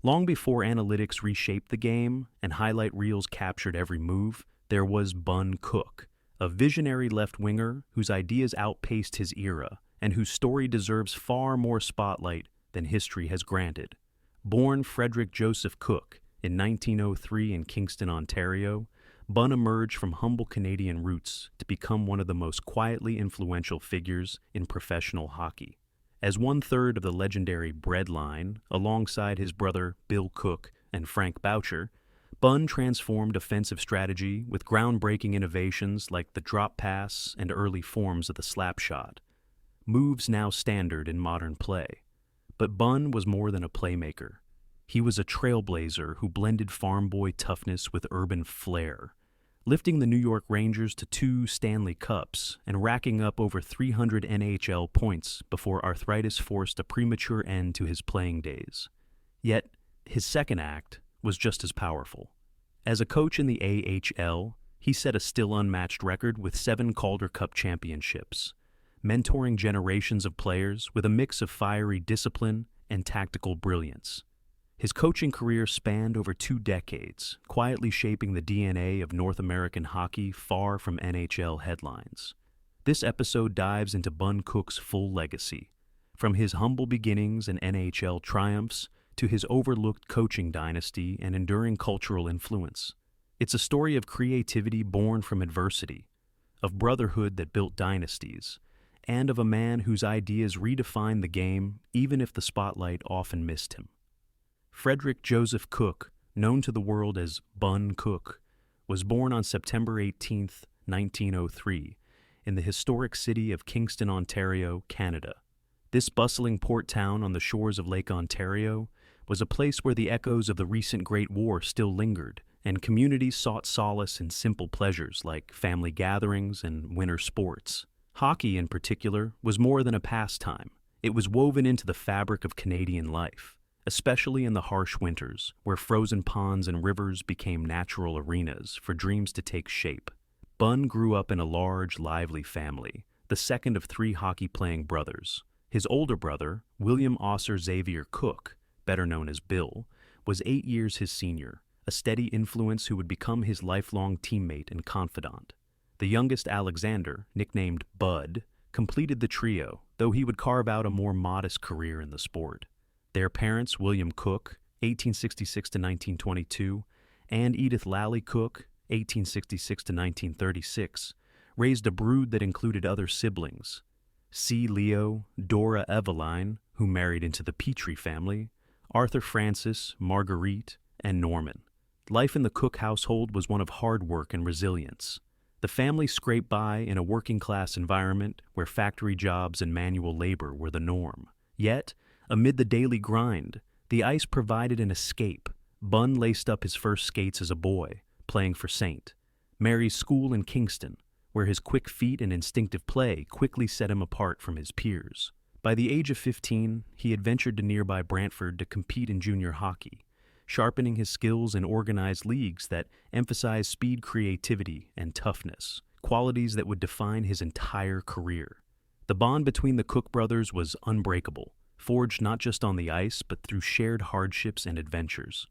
Long before analytics reshaped the game and highlight reels captured every move, there was Bun Cook, a visionary left-winger whose ideas outpaced his era and whose story deserves far more spotlight than history has granted. Born Frederick Joseph Cook in 1903 in Kingston, Ontario, Bun emerged from humble Canadian roots to become one of the most quietly influential figures in professional hockey. As one-third of the legendary Bread line, alongside his brother Bill Cook and Frank Boucher, Bun transformed offensive strategy with groundbreaking innovations like the drop pass and early forms of the slap shot, moves now standard in modern play. But Bun was more than a playmaker. He was a trailblazer who blended farm boy toughness with urban flair, lifting the New York Rangers to 2 Stanley Cups and racking up over 300 NHL points before arthritis forced a premature end to his playing days. Yet, his second act was just as powerful. As a coach in the AHL, he set a still-unmatched record with 7 Calder Cup championships, mentoring generations of players with a mix of fiery discipline and tactical brilliance. His coaching career spanned over 2 decades, quietly shaping the DNA of North American hockey far from NHL headlines. This episode dives into Bun Cook's full legacy, from his humble beginnings and NHL triumphs to his overlooked coaching dynasty and enduring cultural influence. It's a story of creativity born from adversity, of brotherhood that built dynasties, and of a man whose ideas redefined the game even if the spotlight often missed him. Frederick Joseph Cook, known to the world as Bun Cook, was born on September 18, 1903, in the historic city of Kingston, Ontario, Canada. This bustling port town on the shores of Lake Ontario was a place where the echoes of the recent Great War still lingered, and communities sought solace in simple pleasures like family gatherings and winter sports. Hockey, in particular, was more than a pastime. It was woven into the fabric of Canadian life, especially in the harsh winters, where frozen ponds and rivers became natural arenas for dreams to take shape. Bun grew up in a large, lively family, the second of 3 hockey-playing brothers. His older brother, William Osser Xavier Cook, better known as Bill, was 8 years his senior, a steady influence who would become his lifelong teammate and confidant. The youngest, Alexander, nicknamed Bud, completed the trio, though he would carve out a more modest career in the sport. Their parents, William Cook, 1866 to 1922, and Edith Lally Cook, 1866 to 1936, raised a brood that included other siblings: C. Leo, Dora Eveline, who married into the Petrie family, Arthur Francis, Marguerite, and Norman. Life in the Cook household was one of hard work and resilience. The family scraped by in a working-class environment where factory jobs and manual labor were the norm. Yet, amid the daily grind, the ice provided an escape. Bun laced up his first skates as a boy, playing for St. Mary's School in Kingston, where his quick feet and instinctive play quickly set him apart from his peers. By the age of 15, he had ventured to nearby Brantford to compete in junior hockey, sharpening his skills in organized leagues that emphasized speed, creativity, and toughness, qualities that would define his entire career. The bond between the Cook brothers was unbreakable, forged not just on the ice but through shared hardships and adventures.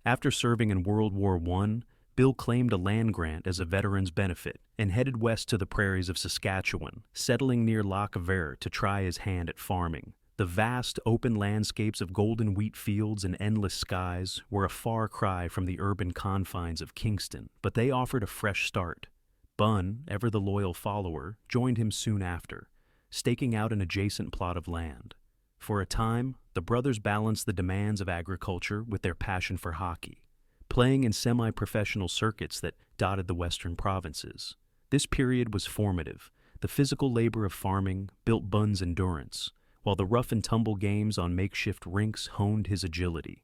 After serving in World War I, Bill claimed a land grant as a veteran's benefit and headed west to the prairies of Saskatchewan, settling near Lac Vert to try his hand at farming. The vast, open landscapes of golden wheat fields and endless skies were a far cry from the urban confines of Kingston, but they offered a fresh start. Bun, ever the loyal follower, joined him soon after, staking out an adjacent plot of land. For a time, the brothers balanced the demands of agriculture with their passion for hockey, playing in semi-professional circuits that dotted the western provinces. This period was formative. The physical labor of farming built Bun's endurance, while the rough-and-tumble games on makeshift rinks honed his agility.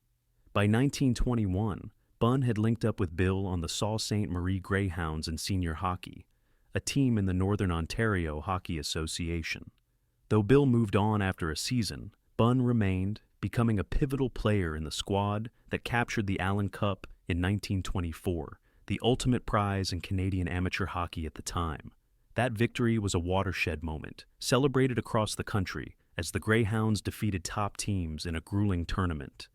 By 1921, Bun had linked up with Bill on the Sault Ste. Marie Greyhounds in senior hockey, a team in the Northern Ontario Hockey Association. Though Bill moved on after a season, Bun remained, becoming a pivotal player in the squad that captured the Allen Cup in 1924, the ultimate prize in Canadian amateur hockey at the time. That victory was a watershed moment, celebrated across the country as the Greyhounds defeated top teams in a grueling tournament.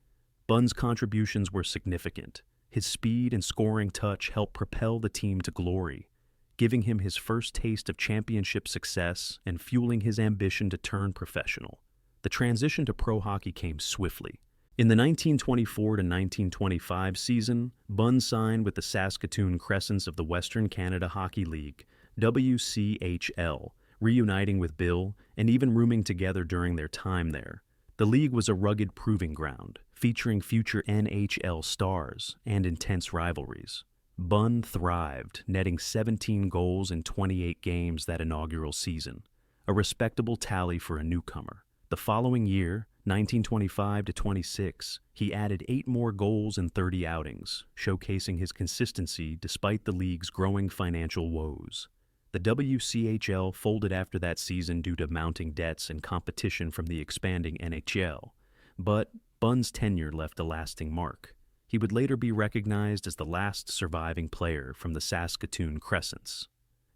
Bun's contributions were significant. His speed and scoring touch helped propel the team to glory, giving him his first taste of championship success and fueling his ambition to turn professional. The transition to pro hockey came swiftly. In the 1924 to 1925 season, Bun signed with the Saskatoon Crescents of the Western Canada Hockey League, WCHL, reuniting with Bill and even rooming together during their time there. The league was a rugged proving ground, featuring future NHL stars and intense rivalries. Bun thrived, netting 17 goals in 28 games that inaugural season, a respectable tally for a newcomer. The following year, 1925 to 26, he added 8 more goals in 30 outings, showcasing his consistency despite the league's growing financial woes. The WCHL folded after that season due to mounting debts and competition from the expanding NHL, but Bun's tenure left a lasting mark. He would later be recognized as the last surviving player from the Saskatoon Crescents,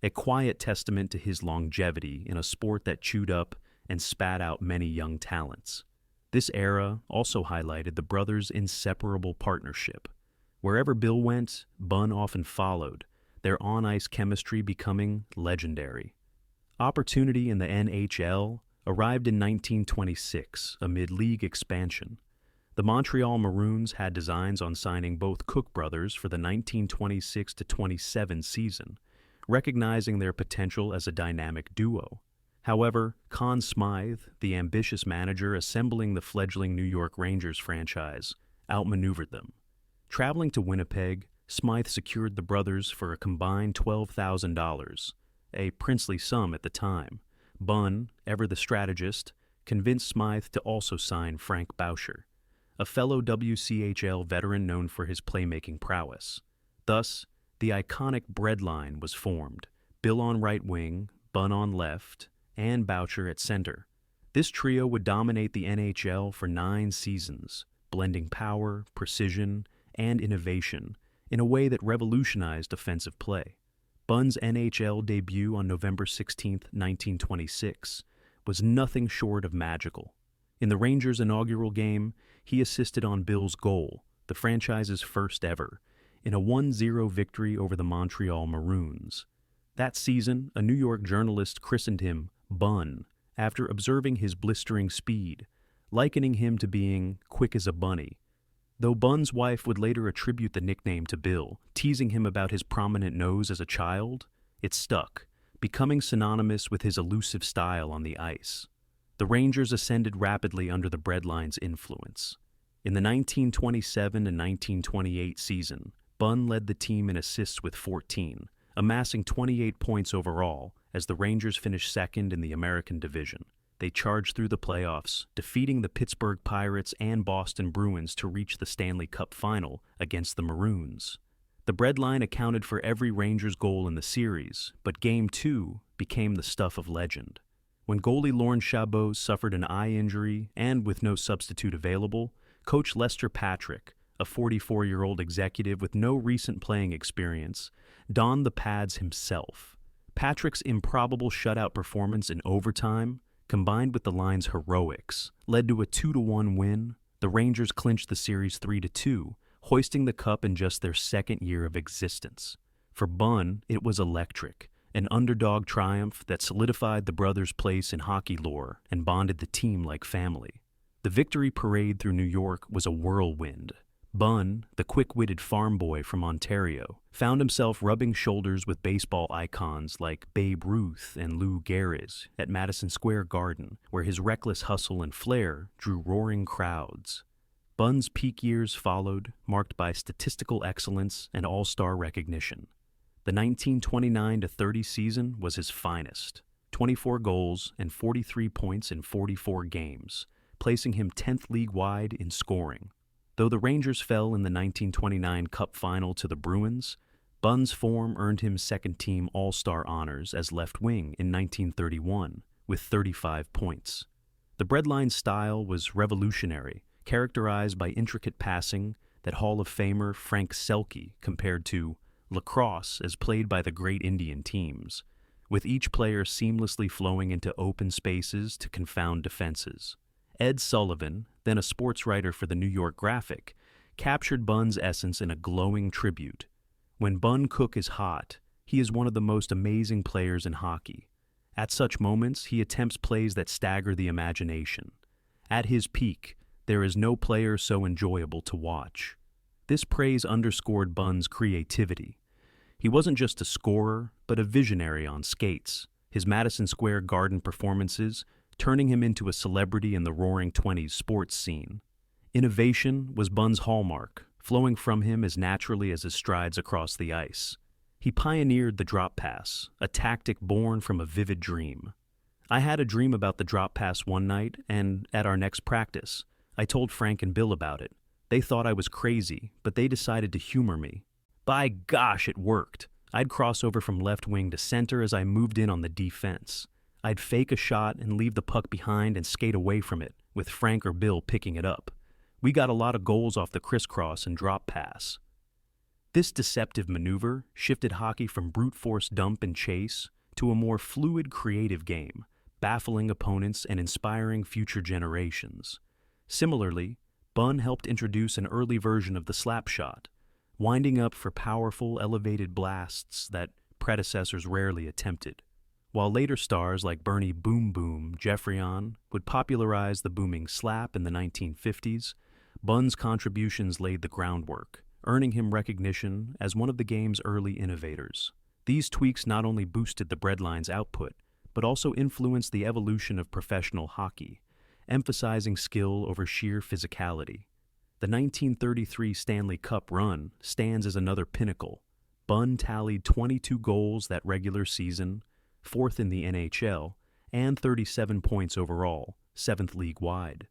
a quiet testament to his longevity in a sport that chewed up and spat out many young talents. This era also highlighted the brothers' inseparable partnership. Wherever Bill went, Bun often followed, their on-ice chemistry becoming legendary. Opportunity in the NHL arrived in 1926 amid league expansion. The Montreal Maroons had designs on signing both Cook brothers for the 1926 to 27 season, recognizing their potential as a dynamic duo. However, Conn Smythe, the ambitious manager assembling the fledgling New York Rangers franchise, outmaneuvered them. Traveling to Winnipeg, Smythe secured the brothers for a combined $12,000, a princely sum at the time. Bun, ever the strategist, convinced Smythe to also sign Frank Boucher, a fellow WCHL veteran known for his playmaking prowess. Thus, the iconic breadline was formed, Bill on right wing, Bun on left, and Boucher at center. This trio would dominate the NHL for 9 seasons, blending power, precision, and innovation in a way that revolutionized offensive play. Bun's NHL debut on November 16, 1926, was nothing short of magical. In the Rangers' inaugural game, he assisted on Bill's goal, the franchise's first ever, in a 1-0 victory over the Montreal Maroons. That season, a New York journalist christened him Bun after observing his blistering speed, likening him to being quick as a bunny. Though Bun's wife would later attribute the nickname to Bill, teasing him about his prominent nose as a child, it stuck, becoming synonymous with his elusive style on the ice. The Rangers ascended rapidly under the breadline's influence. In the 1927 and 1928 season, Bun led the team in assists with 14, amassing 28 points overall as the Rangers finished second in the American Division. They charged through the playoffs, defeating the Pittsburgh Pirates and Boston Bruins to reach the Stanley Cup final against the Maroons. The breadline accounted for every Rangers goal in the series, but Game 2 became the stuff of legend. When goalie Lorne Chabot suffered an eye injury and with no substitute available, Coach Lester Patrick, a 44-year-old executive with no recent playing experience, donned the pads himself. Patrick's improbable shutout performance in overtime, combined with the line's heroics, led to a 2-1 win. The Rangers clinched the series 3-2, hoisting the cup in just their second year of existence. For Bun, it was electric, an underdog triumph that solidified the brothers' place in hockey lore and bonded the team like family. The victory parade through New York was a whirlwind. Bun, the quick-witted farm boy from Ontario, found himself rubbing shoulders with baseball icons like Babe Ruth and Lou Gehrig at Madison Square Garden, where his reckless hustle and flair drew roaring crowds. Bun's peak years followed, marked by statistical excellence and all-star recognition. The 1929-30 season was his finest, 24 goals and 43 points in 44 games, placing him 10th league-wide in scoring. Though the Rangers fell in the 1929 Cup final to the Bruins, Bun's form earned him second-team All-Star honors as left wing in 1931, with 35 points. The breadline style was revolutionary, characterized by intricate passing that Hall of Famer Frank Selke compared to lacrosse as played by the great Indian teams, with each player seamlessly flowing into open spaces to confound defenses. Ed Sullivan, then a sports writer for the New York Graphic, captured Bun's essence in a glowing tribute. When Bun Cook is hot, he is one of the most amazing players in hockey. At such moments, he attempts plays that stagger the imagination. At his peak, there is no player so enjoyable to watch. This praise underscored Bun's creativity. He wasn't just a scorer, but a visionary on skates. His Madison Square Garden performances turning him into a celebrity in the Roaring '20s sports scene. Innovation was Bun's hallmark, flowing from him as naturally as his strides across the ice. He pioneered the drop pass, a tactic born from a vivid dream. I had a dream about the drop pass one night, and at our next practice, I told Frank and Bill about it. They thought I was crazy, but they decided to humor me. By gosh, it worked. I'd cross over from left wing to center as I moved in on the defense. I'd fake a shot and leave the puck behind and skate away from it, with Frank or Bill picking it up. We got a lot of goals off the crisscross and drop pass. This deceptive maneuver shifted hockey from brute force dump and chase to a more fluid, creative game, baffling opponents and inspiring future generations. Similarly, Bun helped introduce an early version of the slap shot, winding up for powerful, elevated blasts that predecessors rarely attempted. While later stars like Bernie Boom Boom Geoffrion would popularize the booming slap in the 1950s, Bun's contributions laid the groundwork, earning him recognition as one of the game's early innovators. These tweaks not only boosted the breadline's output, but also influenced the evolution of professional hockey, emphasizing skill over sheer physicality. The 1933 Stanley Cup run stands as another pinnacle. Bun tallied 22 goals that regular season, 4th in the NHL, and 37 points overall, 7th league-wide.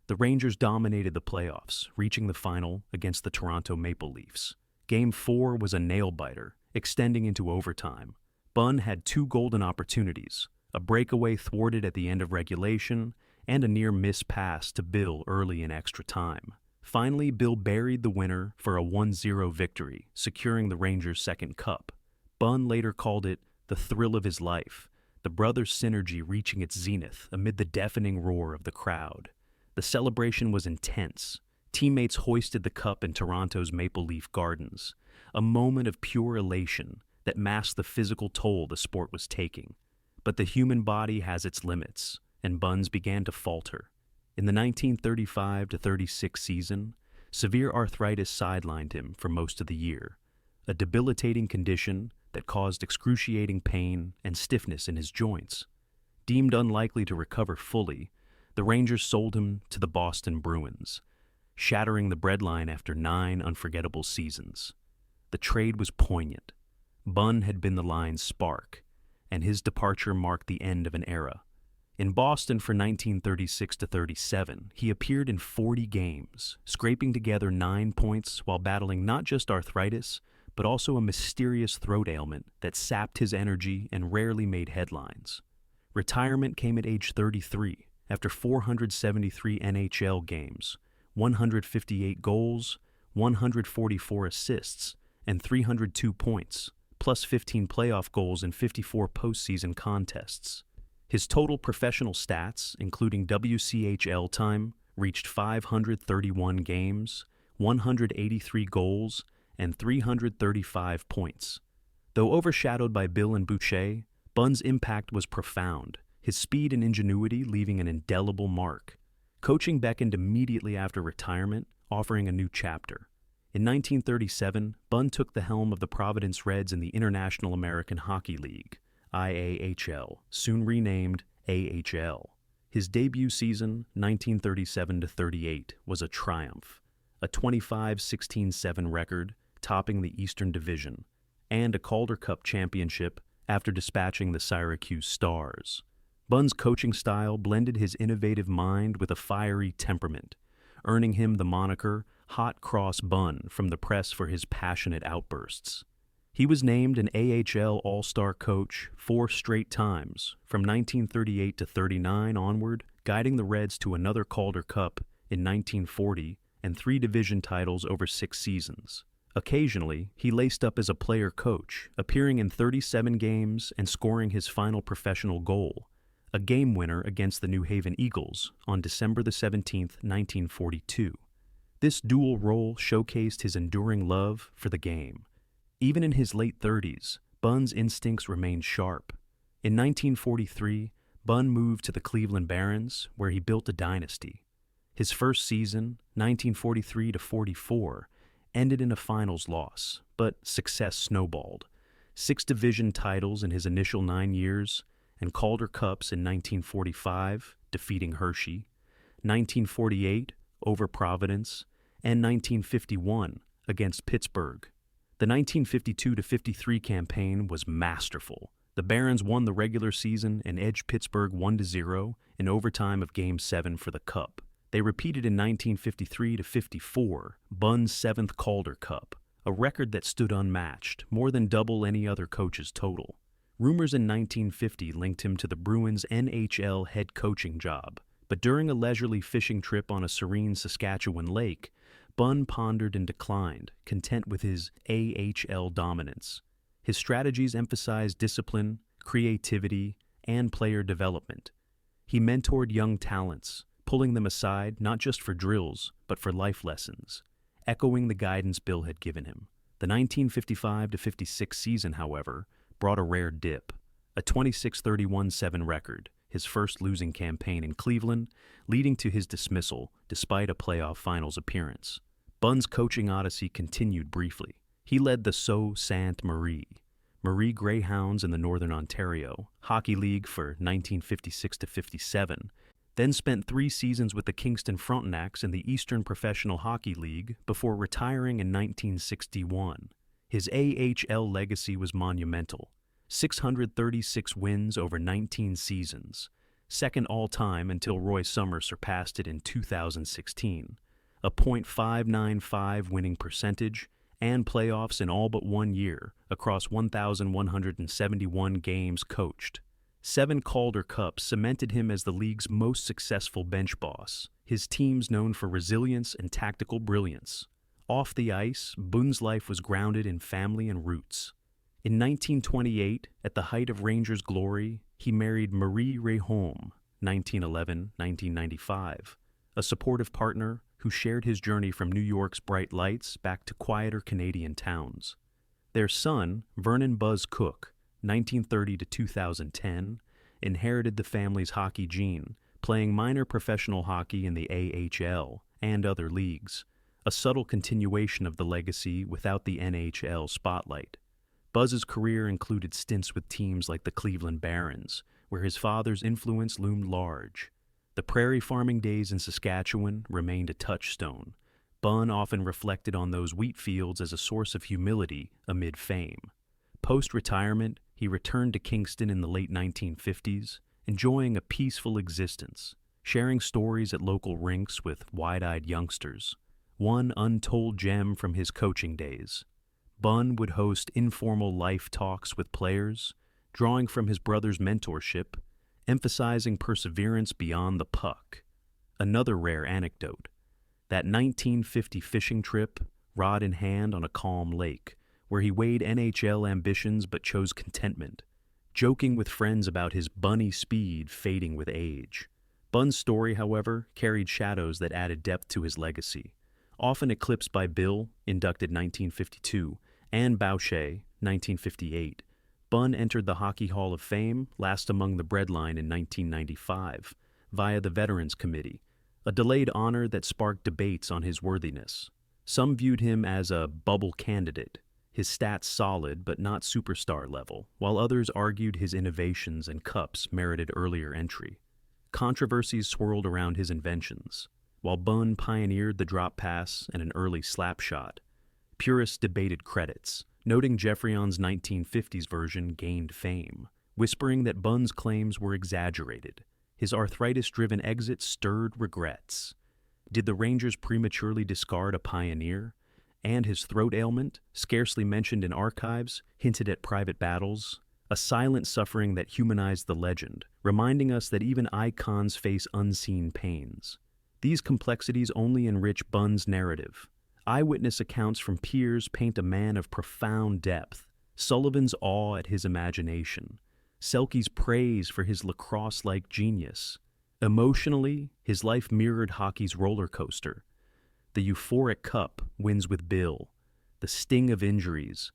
The Rangers dominated the playoffs, reaching the final against the Toronto Maple Leafs. Game 4 was a nail-biter, extending into overtime. Bun had 2 golden opportunities, a breakaway thwarted at the end of regulation, and a near-miss pass to Bill early in extra time. Finally, Bill buried the winner for a 1-0 victory, securing the Rangers' second cup. Bun later called it the thrill of his life, the brothers' synergy reaching its zenith amid the deafening roar of the crowd. The celebration was intense. Teammates hoisted the cup in Toronto's Maple Leaf Gardens, a moment of pure elation that masked the physical toll the sport was taking. But the human body has its limits, and Bun's began to falter. In the 1935-36 season, severe arthritis sidelined him for most of the year, a debilitating condition that caused excruciating pain and stiffness in his joints. Deemed unlikely to recover fully, the Rangers sold him to the Boston Bruins, shattering the breadline after 9 unforgettable seasons. The trade was poignant. Bun had been the line's spark, and his departure marked the end of an era. In Boston for 1936-37, he appeared in 40 games, scraping together 9 points while battling not just arthritis, but also a mysterious throat ailment that sapped his energy and rarely made headlines. Retirement came at age 33, after 473 NHL games, 158 goals, 144 assists, and 302 points, plus 15 playoff goals in 54 postseason contests. His total professional stats, including WCHL time, reached 531 games, 183 goals, and 335 points. Though overshadowed by Bill and Boucher, Bun's impact was profound, his speed and ingenuity leaving an indelible mark. Coaching beckoned immediately after retirement, offering a new chapter. In 1937, Bun took the helm of the Providence Reds in the International American Hockey League, IAHL, soon renamed AHL. His debut season, 1937-38, was a triumph, a 25-16-7 record, topping the Eastern Division, and a Calder Cup championship after dispatching the Syracuse Stars. Bun's coaching style blended his innovative mind with a fiery temperament, earning him the moniker Hot Cross Bun from the press for his passionate outbursts. He was named an AHL All-Star coach 4 straight times, from 1938-39 onward, guiding the Reds to another Calder Cup in 1940 and 3 division titles over 6 seasons. Occasionally, he laced up as a player coach, appearing in 37 games and scoring his final professional goal, a game winner against the New Haven Eagles on December the 17th, 1942. This dual role showcased his enduring love for the game. Even in his late 30s, Bun's instincts remained sharp. In 1943, Bun moved to the Cleveland Barons, where he built a dynasty. His first season, 1943-44, ended in a finals loss, but success snowballed. 6 division titles in his initial 9 years, and Calder Cups in 1945, defeating Hershey, 1948, over Providence, and 1951, against Pittsburgh. The 1952-53 campaign was masterful. The Barons won the regular season and edged Pittsburgh 1-0 in overtime of Game 7 for the Cup. They repeated in 1953-54, Bun's 7th Calder Cup, a record that stood unmatched, more than double any other coach's total. Rumors in 1950 linked him to the Bruins' NHL head coaching job, but during a leisurely fishing trip on a serene Saskatchewan lake, Bun pondered and declined, content with his AHL dominance. His strategies emphasized discipline, creativity, and player development. He mentored young talents, pulling them aside not just for drills, but for life lessons, echoing the guidance Bill had given him. The 1955-56 season, however, brought a rare dip, a 26-31-7 record, his first losing campaign in Cleveland, leading to his dismissal despite a playoff finals appearance. Bun's coaching odyssey continued briefly. He led the Sault Ste. Marie Greyhounds in the Northern Ontario Hockey League for 1956-57, then spent 3 seasons with the Kingston Frontenacs in the Eastern Professional Hockey League before retiring in 1961. His AHL legacy was monumental. 636 wins over 19 seasons, second all-time until Roy Sommer surpassed it in 2016, a .595 winning percentage, and playoffs in all but 1 year across 1,171 games coached. 7 Calder Cups cemented him as the league's most successful bench boss, his teams known for resilience and tactical brilliance. Off the ice, Bun's life was grounded in family and roots. In 1928, at the height of Rangers' glory, he married Marie Rehome, 1911-1995, a supportive partner who shared his journey from New York's bright lights back to quieter Canadian towns. Their son, Vernon Buzz Cook, 1930-2010, inherited the family's hockey gene, playing minor professional hockey in the AHL and other leagues, a subtle continuation of the legacy without the NHL spotlight. Buzz's career included stints with teams like the Cleveland Barons, where his father's influence loomed large. The prairie farming days in Saskatchewan remained a touchstone. Bun often reflected on those wheat fields as a source of humility amid fame. Post-retirement, he returned to Kingston in the late 1950s, enjoying a peaceful existence, sharing stories at local rinks with wide-eyed youngsters. One untold gem from his coaching days. Bun would host informal life talks with players, drawing from his brother's mentorship, emphasizing perseverance beyond the puck. Another rare anecdote, that 1950 fishing trip, rod in hand on a calm lake, where he weighed NHL ambitions but chose contentment, joking with friends about his bunny speed fading with age. Bun's story, however, carried shadows that added depth to his legacy, often eclipsed by Bill, inducted 1952, and Boucher, 1958. Bun entered the Hockey Hall of Fame, last among the breadline in 1995, via the Veterans Committee, a delayed honor that sparked debates on his worthiness. Some viewed him as a bubble candidate, his stats solid but not superstar level, while others argued his innovations and cups merited earlier entry. Controversies swirled around his inventions. While Bun pioneered the drop pass and an early slap shot, purists debated credits, noting Geoffrion's 1950s version gained fame, whispering that Bun's claims were exaggerated. His arthritis-driven exit stirred regrets. Did the Rangers prematurely discard a pioneer? And his throat ailment, scarcely mentioned in archives, hinted at private battles, a silent suffering that humanized the legend, reminding us that even icons face unseen pains. These complexities only enrich Bun's narrative. Eyewitness accounts from peers paint a man of profound depth, Sullivan's awe at his imagination, Selke's praise for his lacrosse-like genius. Emotionally, his life mirrored hockey's roller coaster. The euphoric cup wins with Bill, the sting of injuries,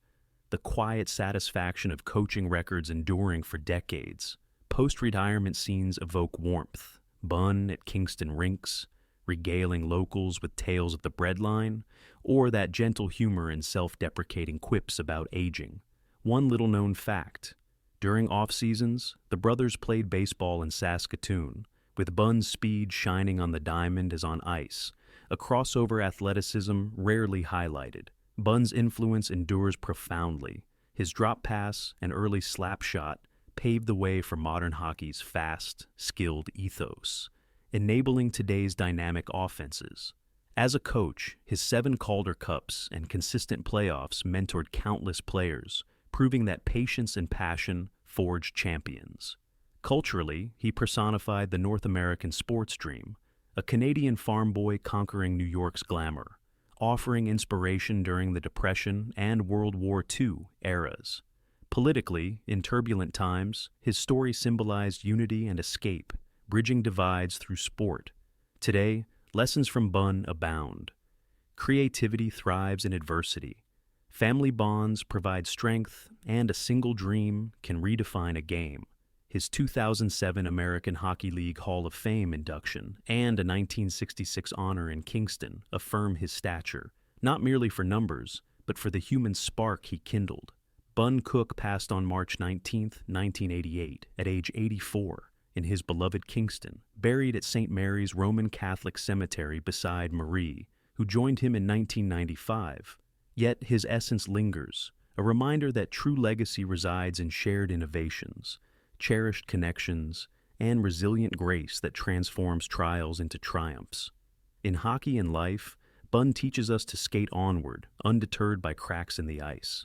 the quiet satisfaction of coaching records enduring for decades. Post-retirement scenes evoke warmth. Bun at Kingston rinks, regaling locals with tales of the breadline, or that gentle humor and self-deprecating quips about aging. One little-known fact: during off-seasons, the brothers played baseball in Saskatoon, with Bun's speed shining on the diamond as on ice, a crossover athleticism rarely highlighted. Bun's influence endures profoundly. His drop pass and early slap shot paved the way for modern hockey's fast, skilled ethos, enabling today's dynamic offenses. As a coach, his 7 Calder Cups and consistent playoffs mentored countless players, proving that patience and passion forged champions. Culturally, he personified the North American sports dream, a Canadian farm boy conquering New York's glamour, offering inspiration during the Depression and World War II eras. Politically, in turbulent times, his story symbolized unity and escape, bridging divides through sport. Today, lessons from Bun abound. Creativity thrives in adversity. Family bonds provide strength, and a single dream can redefine a game. His 2007 American Hockey League Hall of Fame induction and a 1966 honor in Kingston affirm his stature, not merely for numbers, but for the human spark he kindled. Bun Cook passed on March 19, 1988, at age 84, in his beloved Kingston, buried at St. Mary's Roman Catholic Cemetery beside Marie, who joined him in 1995. Yet his essence lingers, a reminder that true legacy resides in shared innovations, cherished connections, and resilient grace that transforms trials into triumphs. In hockey and life, Bun teaches us to skate onward, undeterred by cracks in the ice.